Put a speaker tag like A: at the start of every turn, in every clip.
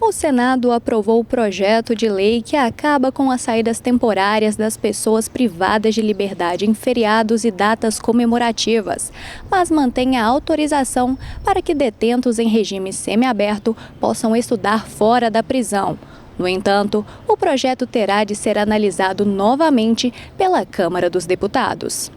A: O Senado aprovou o projeto de lei que acaba com as saídas temporárias das pessoas privadas de liberdade em feriados e datas comemorativas, mas mantém a autorização para que detentos em regime semiaberto possam estudar fora da prisão. No entanto, o projeto terá de ser analisado novamente pela Câmara dos Deputados.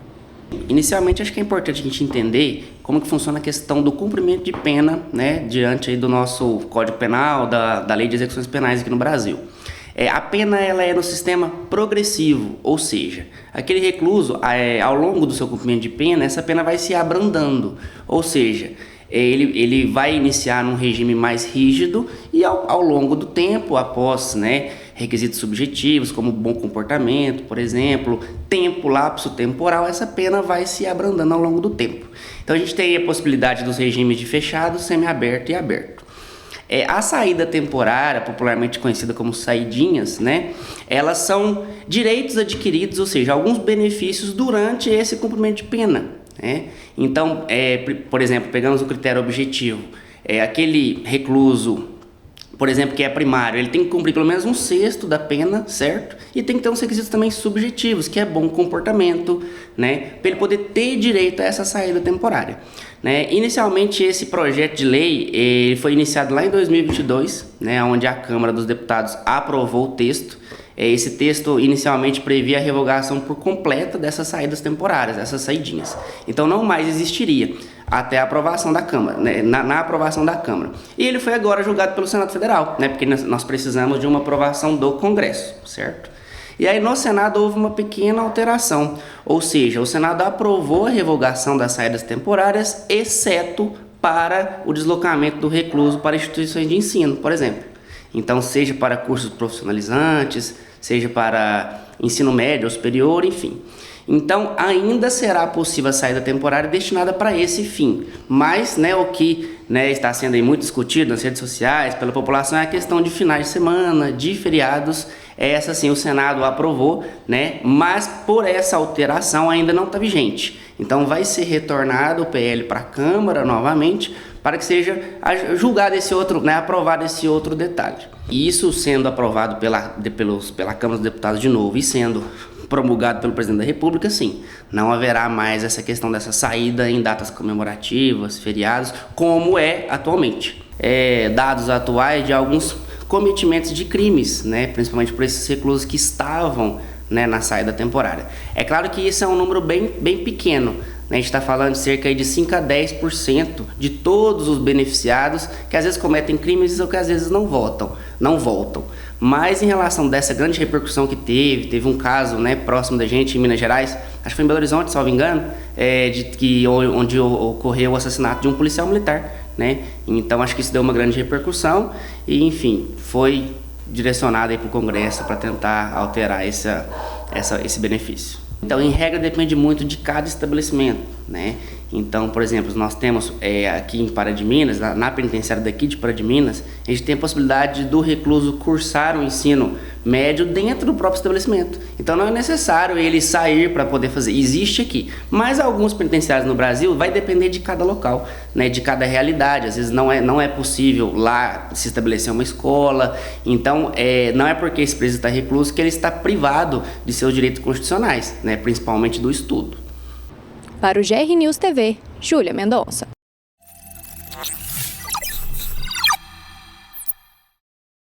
B: Inicialmente, acho que é importante a gente entender como que funciona a questão do cumprimento de pena, né, diante aí do nosso Código Penal, da Lei de Execuções Penais aqui no Brasil. A pena ela é no sistema progressivo, ou seja, aquele recluso, ao longo do seu cumprimento de pena, essa pena vai se abrandando, ou seja, ele vai iniciar num regime mais rígido e ao longo do tempo, após, requisitos subjetivos, como bom comportamento, por exemplo, lapso temporal, essa pena vai se abrandando ao longo do tempo. Então a gente tem a possibilidade dos regimes de fechado, semiaberto e aberto. A saída temporária, popularmente conhecida como saidinhas, elas são direitos adquiridos, ou seja, alguns benefícios durante esse cumprimento de pena. Então, por exemplo, pegamos o critério objetivo, aquele recluso, por exemplo, que é primário, ele tem que cumprir pelo menos 1/6 da pena, certo? E tem que ter uns requisitos também subjetivos, que é bom comportamento, para ele poder ter direito a essa saída temporária. Inicialmente, esse projeto de lei ele foi iniciado lá em 2022, onde a Câmara dos Deputados aprovou o texto. Esse texto inicialmente previa a revogação por completa dessas saídas temporárias, essas saidinhas. Então não mais existiria até a aprovação da Câmara, na aprovação da Câmara. E ele foi agora julgado pelo Senado Federal, porque nós precisamos de uma aprovação do Congresso, certo? E aí no Senado houve uma pequena alteração, ou seja, o Senado aprovou a revogação das saídas temporárias, exceto para o deslocamento do recluso para instituições de ensino, por exemplo. Então, seja para cursos profissionalizantes, seja para ensino médio ou superior, enfim. Então, ainda será possível a saída temporária destinada para esse fim. Mas, o que está sendo aí muito discutido nas redes sociais, pela população, é a questão de finais de semana, de feriados. Essa sim o Senado aprovou, mas por essa alteração ainda não está vigente. Então, vai ser retornado o PL para a Câmara novamente, para que seja julgado esse outro, aprovado esse outro detalhe. E isso sendo aprovado pela Câmara dos Deputados de novo e sendo promulgado pelo Presidente da República, sim, não haverá mais essa questão dessa saída em datas comemorativas, feriados, como é atualmente. Dados atuais de alguns cometimentos de crimes, principalmente por esses reclusos que estavam na saída temporária. É claro que isso é um número bem pequeno. A gente está falando de cerca de 5 a 10% de todos os beneficiados que às vezes cometem crimes ou que às vezes não voltam. Mas em relação dessa grande repercussão que teve um caso próximo da gente em Minas Gerais, acho que foi em Belo Horizonte, salvo engano, onde ocorreu o assassinato de um policial militar. Então acho que isso deu uma grande repercussão e, enfim, foi direcionado para o Congresso para tentar alterar esse benefício. Então, em regra, depende muito de cada estabelecimento, Então, por exemplo, nós temos aqui em Pará de Minas, na penitenciária daqui de Pará de Minas, a gente tem a possibilidade do recluso cursar o ensino médio dentro do próprio estabelecimento. Então, não é necessário ele sair para poder fazer. Existe aqui. Mas alguns penitenciários no Brasil vai depender de cada local, de cada realidade. Às vezes não é possível lá se estabelecer uma escola. Então, não é porque esse preso está recluso que ele está privado de seus direitos constitucionais, principalmente do estudo.
A: Para o GR News TV, Júlia Mendonça.